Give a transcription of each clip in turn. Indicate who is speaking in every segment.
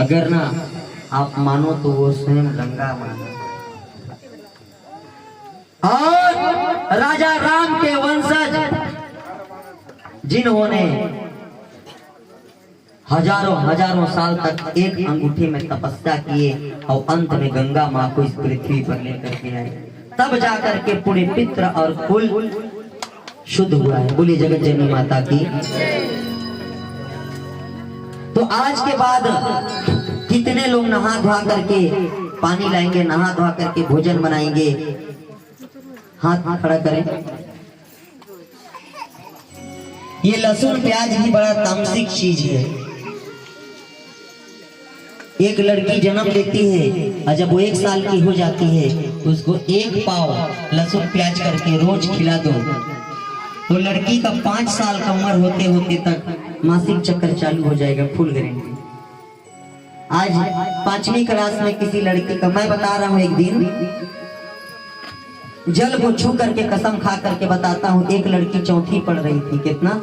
Speaker 1: अगर ना आप मानो तो वो स्वयं गंगा मानो। और राजा राम के वंशज जिन्होंने हजारों हजारों साल तक एक अंगूठे में तपस्या किए और अंत में गंगा माँ को इस पृथ्वी पर लेकर के आए, तब जाकर के पूरे पितृ और कुल शुद्ध हुआ है। बोली जगत जननी माता की। तो आज के बाद कितने लोग नहा धोआ करके पानी लाएंगे, नहा धोआ करके भोजन बनाएंगे? हाथ खड़ा करें। ये लहसुन प्याज ही बड़ा तामसिक चीज है। एक लड़की जन्म लेती है और जब वो 1 साल की हो जाती है उसको 1 पाव लहसुन प्याज करके रोज खिला दो, तो लड़की का 5 साल का उम्र होते होते तक मासिक चक्कर चालू हो जाएगा, फुल गारंटी। आज 5वीं क्लास में किसी लड़की का, मैं बता रहा हूँ, एक दिन जल को छू करके कसम खा करके बताता हूँ, एक लड़की 4ठी पढ़ रही थी। कितना?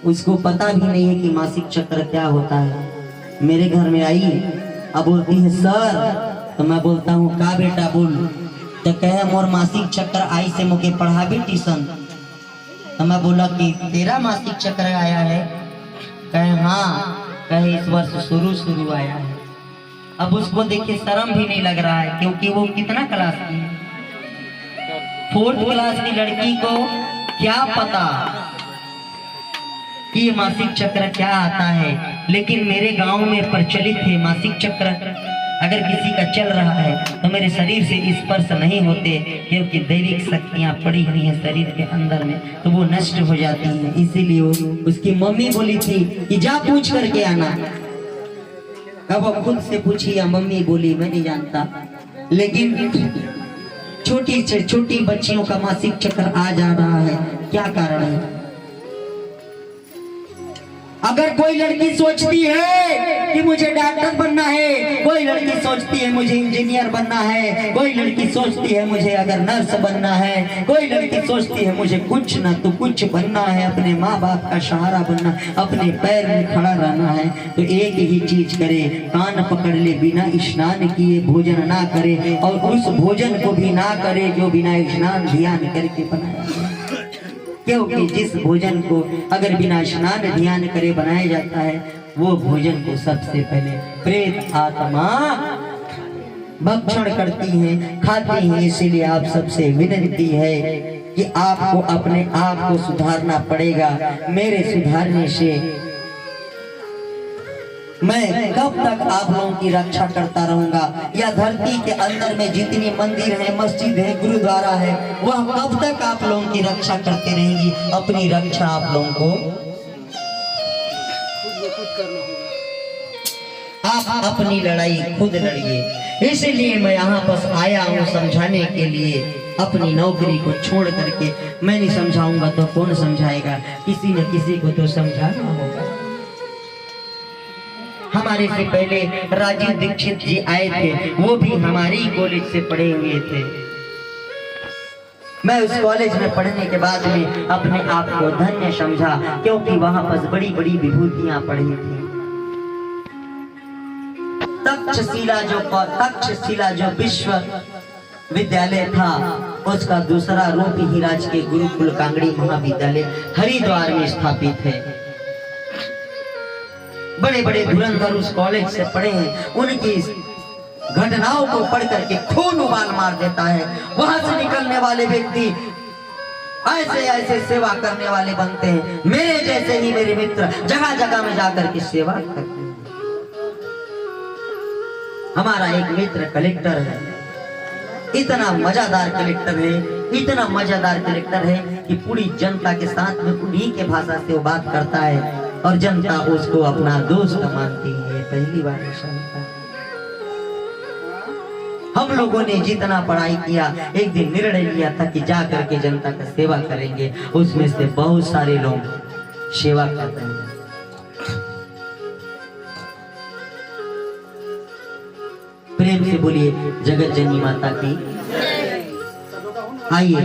Speaker 1: उसको पता भी नहीं है कि मासिक चक्र क्या होता है। मेरे घर में आई, अब बोलती है सर, तो मैं बोलता हूँ का बेटा बोल, तो कहे मोर मासिक चक्र आई से मुझे पढ़ा भी ट्यूशन। तो मैं बोला कि तेरा मासिक चक्र आया है? कहे हाँ, कहे इस वर्ष शुरू आया है। अब उसको देखिए शर्म भी नहीं लग रहा है, क्योंकि वो कितना क्लास की है? 4th क्लास की लड़की को क्या पता कि मासिक चक्र क्या आता है। लेकिन मेरे गांव में प्रचलित है मासिक चक्र अगर किसी का चल रहा है तो मेरे शरीर से स्पर्श नहीं होते, क्योंकि दैविक शक्तियां पड़ी हुई हैं शरीर के अंदर में, तो वो नष्ट हो जाती हैं। इसीलिए उसकी मम्मी बोली थी कि जा पूछ करके आना। अब वो खुद से पूछी या मम्मी बोली, मैं नहीं जानता। लेकिन छोटी से छोटी बच्चियों का मासिक चक्र आ जा रहा है, क्या कारण है? अगर कोई लड़की सोचती है कि मुझे डॉक्टर बनना है, कोई लड़की सोचती है मुझे इंजीनियर बनना है, कोई लड़की सोचती है मुझे अगर नर्स बनना है, कोई लड़की सोचती है मुझे कुछ ना तो कुछ बनना है, अपने माँ बाप का सहारा बनना, अपने पैर में खड़ा रहना है, तो एक ही चीज करे, कान पकड़ ले, बिना स्नान किए भोजन ना करे, और उस भोजन को भी ना करे जो बिना स्नान ध्यान करके बनाया। क्योंकि जिस भोजन को अगर बिना स्नान ध्यान करे बनाया जाता है, वो भोजन को सबसे पहले प्रेत आत्मा भक्षण करती हैं, खाती हैं। इसीलिए आप सबसे विनती है कि आपको अपने आप को सुधारना पड़ेगा। मेरे सुधारने से मैं कब तक आप लोगों की रक्षा करता रहूंगा, या धरती के अंदर में जितनी मंदिर है, मस्जिद है, गुरुद्वारा है, वह कब तक आप लोगों की रक्षा करते रहेंगी? अपनी रक्षा आप लोगों को आप अपनी लड़ाई खुद लड़िए। इसलिए मैं यहाँ पर आया हूँ समझाने के लिए। अपनी नौकरी को छोड़ करके मैं नहीं समझाऊंगा तो कौन समझाएगा? किसी न किसी को तो समझाना होगा। हमारे से पहले राजीव दीक्षित जी आए थे, वो भी हमारी कॉलेज से पढ़े हुए थे। मैं उस कॉलेज में पढ़ने के बाद में अपने आप को धन्य समझा, क्योंकि वहां पर बड़ी बड़ी विभूतियां पढ़ी थी। तक्षशिला जो विश्व विद्यालय था, उसका दूसरा रूप ही राज के गुरुकुल कांगड़ी महाविद्यालय हरिद्वार में स्थापित है। बड़े बड़े धुरंधर उस कॉलेज से पढ़े हैं, उनकी घटनाओं को पढ़ करके खून उबाल मार देता है। वहां से निकलने वाले व्यक्ति ऐसे ऐसे सेवा करने वाले बनते हैं। मेरे जैसे ही मेरे मित्र जगह जगह में जाकर के सेवा करते हैं। हमारा एक मित्र कलेक्टर है, इतना मजेदार कलेक्टर है, इतना मजेदार कलेक्टर है कि पूरी जनता के साथ में उन्हीं के भाषा से वो बात करता है और जनता उसको अपना दोस्त मानती है। पहली बार ऐसा होता है। हम लोगों ने जितना पढ़ाई किया, एक दिन निर्णय लिया था कि जा करके जनता का सेवा करेंगे। उसमें से बहुत सारे लोग सेवा करते हैं। प्रेम से बोलिए जगत जननी माता की। आइए